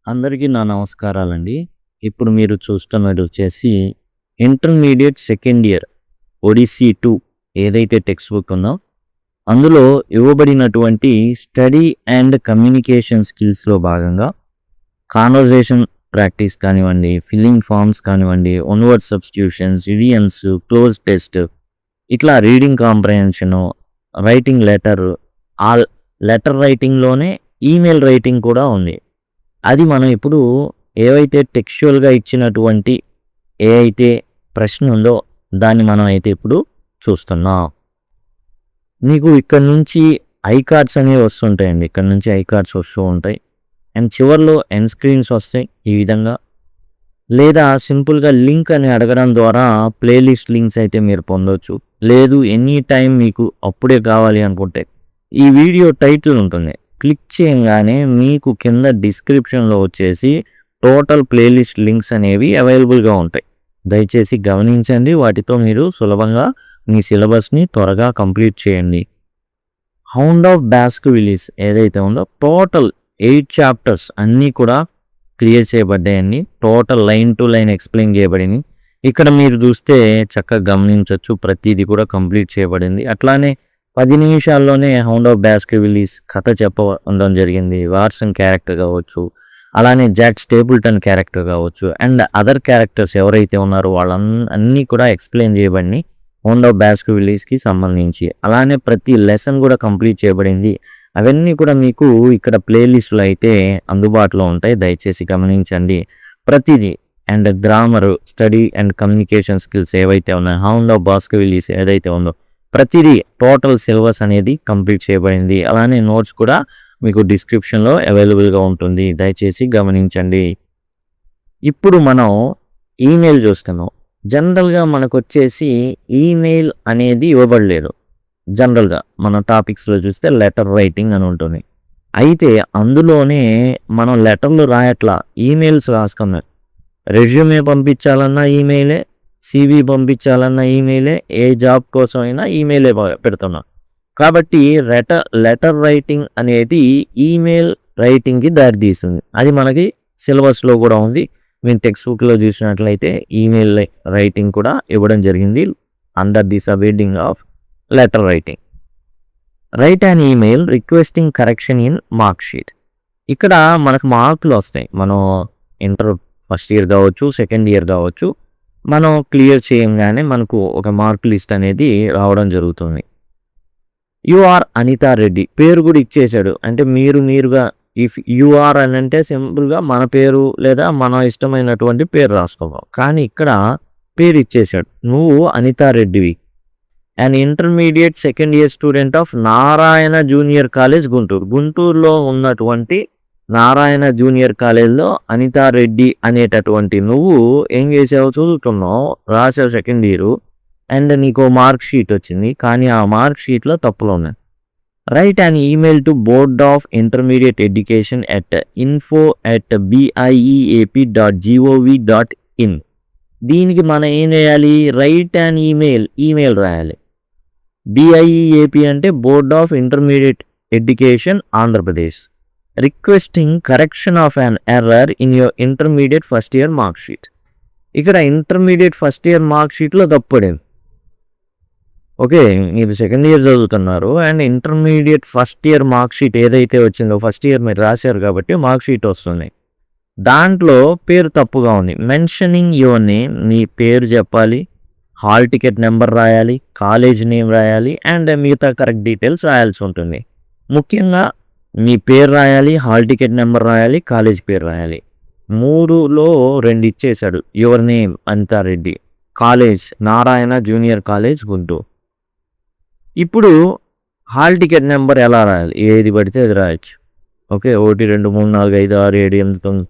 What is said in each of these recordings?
అందరికీ నా నమస్కారాలండి. ఇప్పుడు మీరు చూస్తున్నది వచ్చేసి ఇంటర్మీడియేట్ సెకండ్ ఇయర్ ఒడిసీ 2 ఏదైతే టెక్స్ట్ బుక్ ఉందో అందులో ఇవ్వబడినటువంటి స్టడీ అండ్ కమ్యూనికేషన్ స్కిల్స్‌లో భాగంగా కాన్వర్జేషన్ ప్రాక్టీస్ కానివ్వండి, ఫిల్లింగ్ ఫార్మ్స్ కానివ్వండి, one word substitutions, idioms, cloze test ఇట్లా రీడింగ్ కాంప్రహెన్షను, రైటింగ్ లెటర్ ఆ లెటర్ రైటింగ్‌లోనే ఈమెయిల్ రైటింగ్ కూడా ఉంది. అది మనం ఇప్పుడు ఏవైతే టెక్స్చువల్‌గా ఇచ్చినటువంటి ఏ అయితే ప్రశ్న ఉందో దాన్ని మనం అయితే ఇప్పుడు చూస్తున్నాం. మీకు ఇక్కడ నుంచి ఐ కార్డ్స్ అనేవి వస్తుంటాయండి. ఇక్కడ నుంచి ఐ కార్డ్స్ వస్తూ ఉంటాయి. అండ్ చివర్లో ఎండ్ స్క్రీన్స్ వస్తాయి ఈ విధంగా. లేదా సింపుల్‌గా లింక్ అని అడగడం ద్వారా ప్లేలిస్ట్ లింక్స్ అయితే మీరు పొందొచ్చు. లేదు ఎనీ టైం మీకు అప్పుడే కావాలి అనుకుంటే ఈ వీడియో టైటిల్ ఉంటుంది. క్లిక్ చేయంగానే మీకు కింద డిస్క్రిప్షన్‌లో వచ్చేసి టోటల్ ప్లేలిస్ట్ లింక్స్ అనేవి అవైలబుల్‌గా ఉంటాయి. దయచేసి గమనించండి. వాటితో మీరు సులభంగా మీ సిలబస్‌ని త్వరగా కంప్లీట్ చేయండి. హౌండ్ ఆఫ్ బాస్కర్విల్లీ ఏదైతే ఉందో టోటల్ 8 చాప్టర్స్ అన్నీ కూడా క్లియర్ చేయబడ్డాయండి. Total line to line explain చేయబడింది. ఇక్కడ మీరు చూస్తే చక్కగా గమనించొచ్చు. ప్రతీది కూడా కంప్లీట్ చేయబడింది. అట్లానే 10 నిమిషాల్లోనే హౌండ్ ఆఫ్ బాస్కర్విల్లీ కథ చెప్పడం జరిగింది. వాట్సన్ క్యారెక్టర్ కావచ్చు, అలానే జాక్ స్టేపుల్టన్ క్యారెక్టర్ కావచ్చు, అండ్ అదర్ క్యారెక్టర్స్ ఎవరైతే ఉన్నారో అన్నీ కూడా ఎక్స్ప్లెయిన్ చేయబడి హౌండ్ ఆఫ్ బాస్కర్విల్లీస్కి సంబంధించి అలానే ప్రతి లెసన్ కూడా కంప్లీట్ చేయబడింది. అవన్నీ కూడా మీకు ఇక్కడ ప్లేలిస్ట్లో అయితే అందుబాటులో ఉంటాయి. దయచేసి గమనించండి ప్రతిదీ. And grammar, study and communication skills ఏవైతే ఉన్నాయో, హౌండ్ ఆఫ్ బాస్కర్విల్లీ ఏదైతే ఉందో ప్రతిదీ టోటల్ సిలబస్ అనేది కంప్లీట్ చేయబడింది. అలానే నోట్స్ కూడా మీకు డిస్క్రిప్షన్లో అవైలబుల్గా ఉంటుంది. దయచేసి గమనించండి. ఇప్పుడు మనం ఈమెయిల్ చూస్తున్నాం. జనరల్గా మనకు వచ్చేసి ఈమెయిల్ అనేది ఇవ్వబడలేదు. జనరల్గా మన టాపిక్స్లో చూస్తే లెటర్ రైటింగ్ అని ఉంటుంది. అయితే అందులోనే మనం లెటర్లు రాయట్లా, ఈమెయిల్స్ రాసుకున్నాం. రెజ్యూమే పంపించాలన్నా ఈమెయిలే, సివి పంపించాలన్న ఈమెయిలే, ఏ జాబ్ కోసం అయినా ఈమెయిలే పెడుతున్నాం. కాబట్టి లెటర్ రైటింగ్ అనేది ఈమెయిల్ రైటింగ్కి దారితీస్తుంది. అది మనకి సిలబస్లో కూడా ఉంది. మీరు టెక్స్ట్ బుక్లో చూసినట్లయితే ఈమెయిల్ రైటింగ్ కూడా ఇవ్వడం జరిగింది under the sub heading of letter writing. Right and email requesting correction in mark sheet. ఇక్కడ మనకు మార్కులు వస్తాయి. మనం ఇంటర్ ఫస్ట్ ఇయర్ కావచ్చు, సెకండ్ ఇయర్ కావచ్చు, మనం క్లియర్ చేయంగానే మనకు ఒక మార్క్ లిస్ట్ అనేది రావడం జరుగుతుంది. యూఆర్ అనితా రెడ్డి పేరు కూడా ఇచ్చేసాడు. అంటే మీరుగా ఇఫ్ యూఆర్ అని అంటే సింపుల్గా మన పేరు లేదా మన ఇష్టమైనటువంటి పేరు రాసుకోవాలి. కానీ ఇక్కడ పేరు ఇచ్చేసాడు. నువ్వు అనితా రెడ్డివి, and intermediate second year student of Narayana junior college Guntur. గుంటూరులో ఉన్నటువంటి నారాయణ జూనియర్ కాలేజ్లో అనితా రెడ్డి అనేటటువంటి నువ్వు ఏం చేసావు, చదువుతున్నావు, రాసావు సెకండ్ ఇయర్, అండ్ నీకు మార్క్ షీట్ వచ్చింది. కానీ ఆ మార్క్ షీట్లో తప్పులు ఉన్నాయి. Right and email to board of intermediate education at info@bieep.gov.in. దీనికి మనం ఏం చేయాలి, రైట్ అండ్ ఈమెయిల్ రాయాలి. BIEAP అంటే board of intermediate education Andhra Pradesh, requesting correction of an error in your intermediate first year mark sheet. ఇక్కడ ఇంటర్మీడియట్ ఫస్ట్ ఇయర్ మార్క్ షీట్లో తప్పడింది. Okay, మీరు second year చదువుతున్నారు and intermediate first year mark sheet ఏదైతే వచ్చిందో, first year మీరు రాశారు కాబట్టి mark sheet వస్తుంది. దాంట్లో పేరు తప్పుగా ఉంది. మెన్షనింగ్ యువర్ నేమ్, నీ పేరు చెప్పాలి, హాల్ టికెట్ నెంబర్ రాయాలి, కాలేజ్ నేమ్ రాయాలి, అండ్ మిగతా కరెక్ట్ డీటెయిల్స్ రాయాల్సి ఉంటుంది. ముఖ్యంగా మీ పేరు రాయాలి, హాల్ టికెట్ నెంబర్ రాయాలి, కాలేజ్ పేరు రాయాలి. 3లో 2 ఇచ్చేశాడు. Your name Anitha Reddy, college Narayana junior college Guntur. ఇప్పుడు హాల్ టికెట్ నెంబర్ ఎలా రాయాలి, ఏది పడితే అది రాయొచ్చు. ఓకే, 1 2 3 4 5 6 7 8 9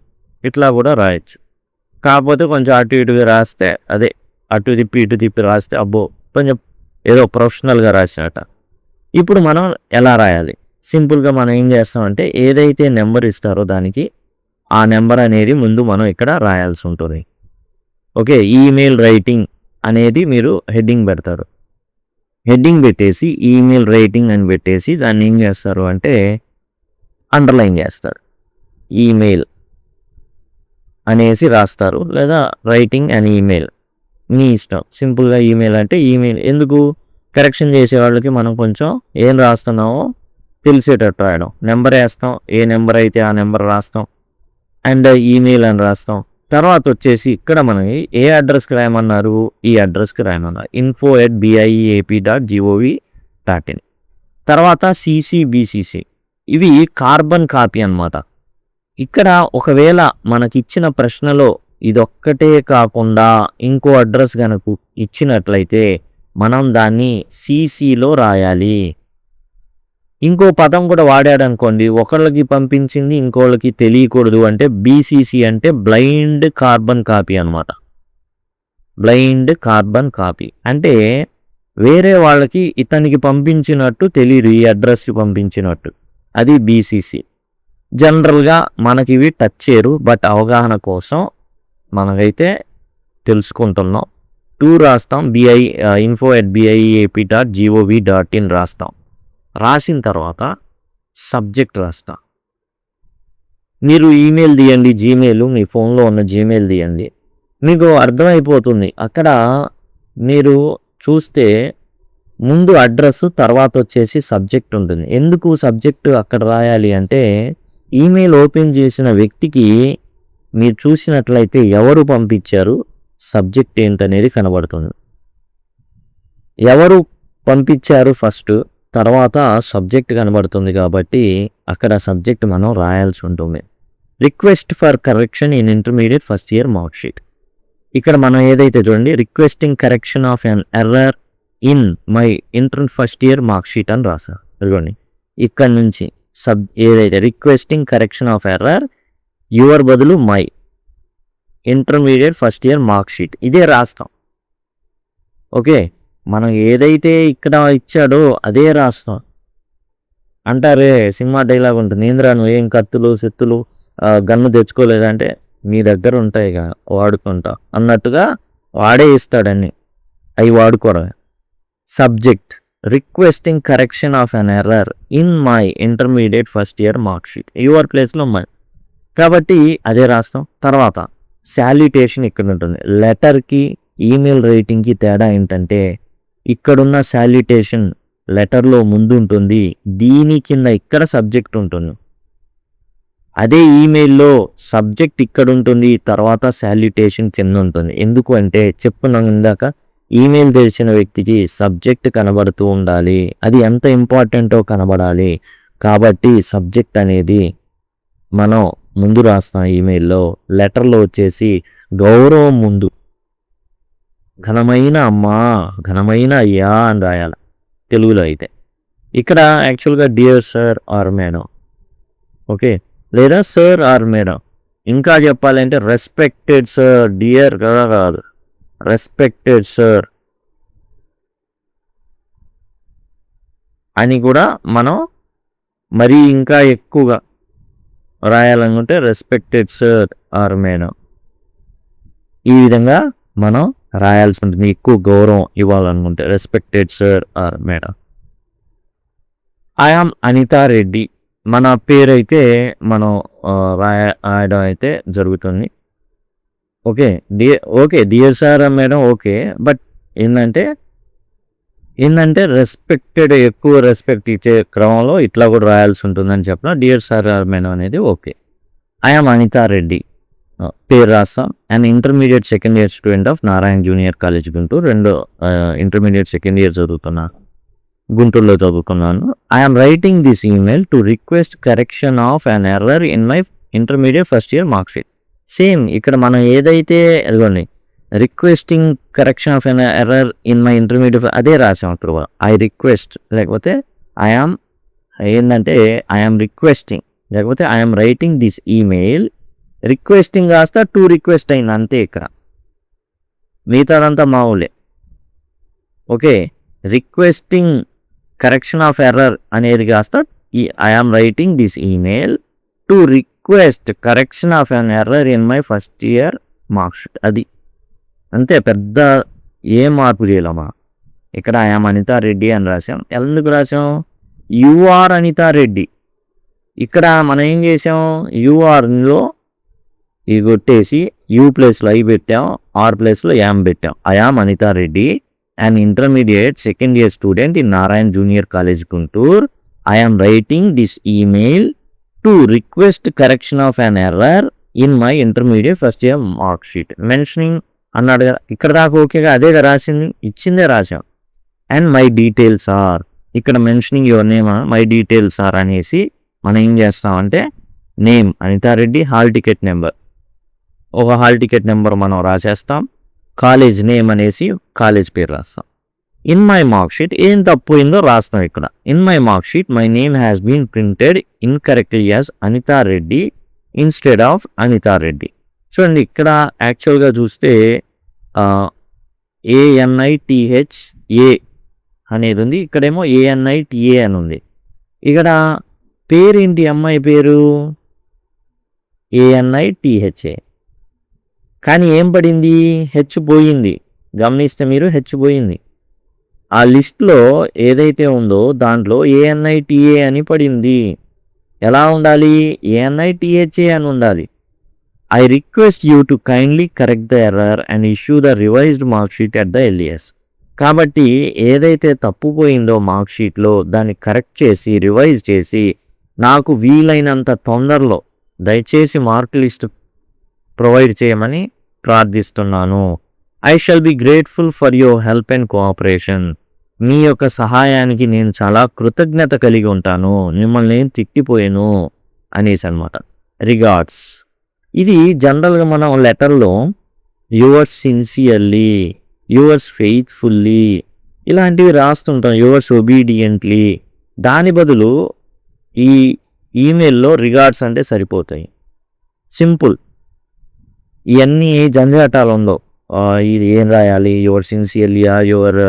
ఇట్లా కూడా రాయొచ్చు. కాకపోతే కొంచెం అటు ఇటుగా రాస్తే, అదే అటు తిప్పి ఇటు తిప్పి రాస్తే అబ్బో కొంచెం ఏదో ప్రొఫెషనల్గా రాసినట్ట. ఇప్పుడు మనం ఎలా రాయాలి, సింపుల్గా మనం ఏం చేస్తామంటే ఏదైతే నెంబర్ ఇస్తారో దానికి ఆ నెంబర్ అనేది ముందు మనం ఇక్కడ రాయాల్సి ఉంటుంది. ఓకే, ఈమెయిల్ రైటింగ్ అనేది మీరు హెడ్డింగ్ పెడతారు. హెడ్డింగ్ పెట్టేసి ఈమెయిల్ రైటింగ్ అని పెట్టేసి దాన్ని ఏం చేస్తారు అంటే అండర్లైన్ చేస్తారు. ఈమెయిల్ అనేసి రాస్తారు, లేదా రైటింగ్ అండ్ ఈమెయిల్ మీ ఇష్టం. సింపుల్గా ఈమెయిల్ అంటే ఈమెయిల్ ఎందుకు, కరెక్షన్ చేసే వాళ్ళకి మనం కొంచెం ఏం రాస్తున్నామో తెలిసేటట్టు రాయడం. నెంబర్ వేస్తాం, ఏ నెంబర్ అయితే ఆ నెంబర్ రాస్తాం, అండ్ ఈమెయిల్ అని రాస్తాం. తర్వాత వచ్చేసి ఇక్కడ మనకి ఏ అడ్రస్కి రాయమన్నారు, ఈ అడ్రస్కి రాయమన్నారు, info@bieap.gov.in. తర్వాత CCBCC, ఇవి కార్బన్ కాపీ అన్నమాట. ఇక్కడ ఒకవేళ మనకిచ్చిన ప్రశ్నలో ఇదొక్కటే కాకుండా ఇంకో అడ్రస్ కనుక ఇచ్చినట్లయితే మనం దాన్ని CCలో రాయాలి. ఇంకో పదం కూడా వాడాడు అనుకోండి, ఒకళ్ళకి పంపించింది ఇంకోళ్ళకి తెలియకూడదు అంటే BCC అంటే బ్లైండ్ కార్బన్ కాపీ అనమాట. బ్లైండ్ కార్బన్ కాపీ అంటే వేరే వాళ్ళకి ఇతనికి పంపించినట్టు తెలియదు, ఈ అడ్రస్కి పంపించినట్టు, అది BCC. జనరల్గా మనకి ఇవి టచ్ చేయరు, బట్ అవగాహన కోసం మనకైతే తెలుసుకుంటున్నాం. 2 రాస్తాం, info@bieap.gov.in రాస్తాం. రాసిన తర్వాత సబ్జెక్ట్ రాస్తాం. మీరు ఈమెయిల్ తీయండి, జీమెయిల్, మీ ఫోన్లో ఉన్న జీమెయిల్ తీయండి, మీకు అర్థమైపోతుంది. అక్కడ మీరు చూస్తే ముందు అడ్రస్, తర్వాత వచ్చేసి సబ్జెక్ట్ ఉంటుంది. ఎందుకు సబ్జెక్టు అక్కడ రాయాలి అంటే ఈమెయిల్ ఓపెన్ చేసిన వ్యక్తికి మీరు చూసినట్లయితే ఎవరు పంపించారు, సబ్జెక్ట్ ఏంటనేది కనబడుతుంది. ఎవరు పంపించారు ఫస్ట్, తర్వాత సబ్జెక్ట్ కనబడుతుంది కాబట్టి అక్కడ సబ్జెక్ట్ మనం రాయాల్సి ఉంటుంది. Request for correction in intermediate first year mark sheet. ఇక్కడ మనం ఏదైతే చూడండి, requesting correction of an error in my inter first year mark sheet అని రాశారు. ఇదిగోండి, ఇక్కడ నుంచి ఏదైతే requesting correction of error your బదులు my intermediate first year mark sheet, ఇదే రాస్తాం. ఓకే, మనం ఏదైతే ఇక్కడ ఇచ్చాడో అదే రాస్తాం. అంటారే సినిమా డైలాగ్ ఉంటుంది, ఏంద్రా నువ్వు ఏం కత్తులు సెత్తులు గన్ను తెచ్చుకోలేదంటే మీ దగ్గర ఉంటాయి వాడుకుంటా అన్నట్టుగా వాడే ఇస్తాడని, అవి వాడుకోవడం. Subject requesting correction of an error in my intermediate first year mark sheet, your ప్లేస్లో మై, కాబట్టి అదే రాస్తాం. తర్వాత శాల్యుటేషన్ ఇక్కడ ఉంటుంది. లెటర్కి ఈమెయిల్ రైటింగ్కి తేడా ఏంటంటే ఇక్కడున్న శాల్యుటేషన్ లెటర్లో ముందు ఉంటుంది, దీని కింద ఇక్కడ సబ్జెక్ట్ ఉంటుంది. అదే ఈమెయిల్లో సబ్జెక్ట్ ఇక్కడ ఉంటుంది, తర్వాత శాల్యుటేషన్ కింద ఉంటుంది. ఎందుకు అంటే చెప్పున్నాం ఇందాక, ఈమెయిల్ తెరిచిన వ్యక్తికి సబ్జెక్ట్ కనబడుతూ ఉండాలి, అది ఎంత ఇంపార్టెంటో కనబడాలి. కాబట్టి సబ్జెక్ట్ అనేది మనం ముందు రాస్తాం ఈమెయిల్లో. లెటర్లో వచ్చేసి గౌరవం ముందు, ఘనమైన అమ్మా, ఘనమైన అయ్యా అని రాయాలి తెలుగులో అయితే. ఇక్కడ యాక్చువల్గా dear sir or madam, okay, లేదా సార్ ఆర్ మేడం. ఇంకా చెప్పాలంటే రెస్పెక్టెడ్ సార్, డియర్ కదా కాదు, రెస్పెక్టెడ్ సార్ అని కూడా మనం మరీ ఇంకా ఎక్కువగా రాయాలనుకుంటే రెస్పెక్టెడ్ సార్ ఆర్ మేడం, ఈ విధంగా మనం రాయాల్సి ఉంటుంది. ఎక్కువ గౌరవం ఇవ్వాలనుకుంటే respected sir or madam. I am Anitha Reddy, మన పేరైతే మనం రాయడం అయితే జరుగుతుంది. Okay, dear sir madam, okay, but ఏంటంటే రెస్పెక్టెడ్, ఎక్కువ రెస్పెక్ట్ ఇచ్చే క్రమంలో ఇట్లా కూడా రాయాల్సి ఉంటుందని చెప్పిన డియర్ సార్ మేడం అనేది okay. I am Anitha Reddy పేరు రాస్తాం. And intermediate second year student of Narayana junior college Guntur, intermediate second year చదువుతున్నాను, గుంటూరులో చదువుకున్నాను. I'm writing this email to request correction of an error in my intermediate first year mark sheet. Same ఇక్కడ మనం ఏదైతే అదిగోండి requesting correction of an error in my intermediate అదే రాసాం. అక్కడ ఐ రిక్వెస్ట్, లేకపోతే ఐఆమ్ రిక్వెస్టింగ్, లేకపోతే I'm writing this email. Requesting కాస్త టు రిక్వెస్ట్ అయింది అంతే, ఇక్కడ మిగతాదంతా మామూలే. Okay, requesting correction of error అనేది కాస్త I am writing this email to request correction of an error in my first year mark sheet, అది అంతే, పెద్ద ఏం మార్పు చేయలేమా. ఇక్కడ ఐఆమ్ అనితా రెడ్డి అని రాసాం. ఎందుకు రాసాం, యూఆర్ అనితా రెడ్డి. ఇక్కడ మనం ఏం చేసాం, యూఆర్లో ఇది కొట్టేసి యూ ప్లేస్లో ఐ పెట్టాం, ఆర్ ప్లేస్లో యామ్ పెట్టాం. I am Anitha Reddy, an intermediate second year student in Narayan Junior College, Guntur. I am writing this email to request correction of an error in my intermediate first year mark sheet. Mentioning అన్నాడు కదా, ఇక్కడ దాకా ఓకేగా, అదేగా రాసింది, ఇచ్చిందే రాసాం. And my details are, ఇక్కడ mentioning your name, my details are అనేసి మనం ఏం చేస్తామంటే name Anitha Reddy, hall ticket number, ఒక హాల్ టికెట్ నెంబర్ మనం రాసేస్తాం, కాలేజ్ నేమ్ అనేసి కాలేజ్ పేరు రాస్తాం. ఇన్ మై మార్క్ షీట్ ఏం తప్పోయిందో రాస్తాం ఇక్కడ. In my mark sheet my name has been printed incorrectly as Anitha Reddy instead of Anitha Reddy. చూడండి ఇక్కడ యాక్చువల్గా చూస్తే ANITHA అనేది ఉంది, ఇక్కడేమో ANITA అని ఉంది. ఇక్కడ పేరేంటి, అమ్మాయి పేరు ANITHA, కానీ ఏం పడింది, హెచ్ పోయింది. గమనిస్తే మీరు హెచ్ పోయింది. ఆ లిస్ట్లో ఏదైతే ఉందో దాంట్లో ANITA అని పడింది. ఎలా ఉండాలి, ANITHA అని ఉండాలి. I request you to kindly correct the error and issue the revised mark sheet at the earliest. కాబట్టి ఏదైతే తప్పుపోయిందో మార్క్ షీట్లో దాన్ని కరెక్ట్ చేసి రివైజ్ చేసి నాకు వీలైనంత తొందరలో దయచేసి మార్క్ లిస్ట్ ప్రొవైడ్ చేయమని ప్రార్థిస్తున్నాను. I shall be grateful for your help and cooperation. మీ యొక్క సహాయానికి నేను చాలా కృతజ్ఞత కలిగి ఉంటాను, మిమ్మల్ని నేను తిట్టిపోయాను అనేసి అనమాట. రిగార్డ్స్, ఇది జనరల్గా మనం లెటర్లో యువర్స్ సిన్సియర్లీ, యువర్స్ ఫెయిత్ఫుల్లీ ఇలాంటివి రాస్తుంటాం, యువర్స్ ఒబీడియంట్లీ. దాని బదులు ఈ ఈమెయిల్లో రిగార్డ్స్ అంటే సరిపోతాయి. సింపుల్. ఇవన్నీ జంజాటాలు ఉందో, ఇది ఏం రాయాలి, యువర్ సిన్సియర్లీయా, యువర్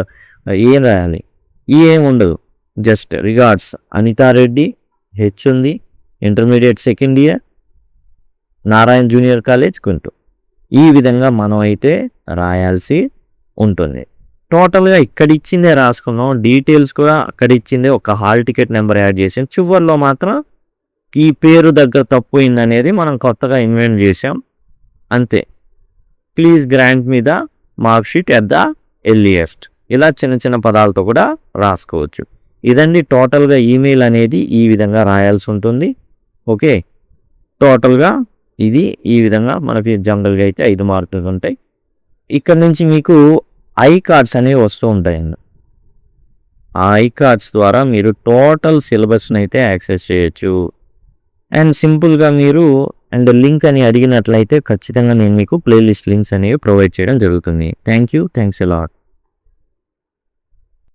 ఏం రాయాలి, ఏం ఉండదు. జస్ట్ రిగార్డ్స్ అనితారెడ్డి, హెచ్ ఉంది, intermediate second year, Narayana junior college, Guntur. ఈ విధంగా మనం అయితే రాయాల్సి ఉంటుంది. టోటల్గా ఇక్కడ ఇచ్చిందే రాసుకున్నాం, డీటెయిల్స్ కూడా అక్కడ ఇచ్చిందే, ఒక హాల్ టికెట్ నెంబర్ యాడ్ చేసాం. చివరిలో మాత్రం ఈ పేరు దగ్గర తప్పు అనేది మనం కొత్తగా ఇన్వెంట్ చేసాం, అంతే. Please grant me the mark sheet at the earliest. ఇలా చిన్న చిన్న పదాలతో కూడా రాసుకోవచ్చు. ఇదండి టోటల్గా ఈమెయిల్ అనేది ఈ విధంగా రాయాల్సి ఉంటుంది. ఓకే, టోటల్గా ఇది ఈ విధంగా మనకి జనరల్గా అయితే 5 మార్కులు ఉంటాయి. ఇక్కడ నుంచి మీకు ఐ కార్డ్స్ అనేవి వస్తూ ఉంటాయండి. ఆ ఐ కార్డ్స్ ద్వారా మీరు టోటల్ సిలబస్ని అయితే యాక్సెస్ చేయొచ్చు. అండ్ సింపుల్గా మీరు అండ్ లింక్ అని అడిగినట్లయితే ఖచ్చితంగా నేను మీకు ప్లేలిస్ట్ లింక్స్ అనేవి ప్రొవైడ్ చేయడం జరుగుతుంది. Thank you, thanks a lot.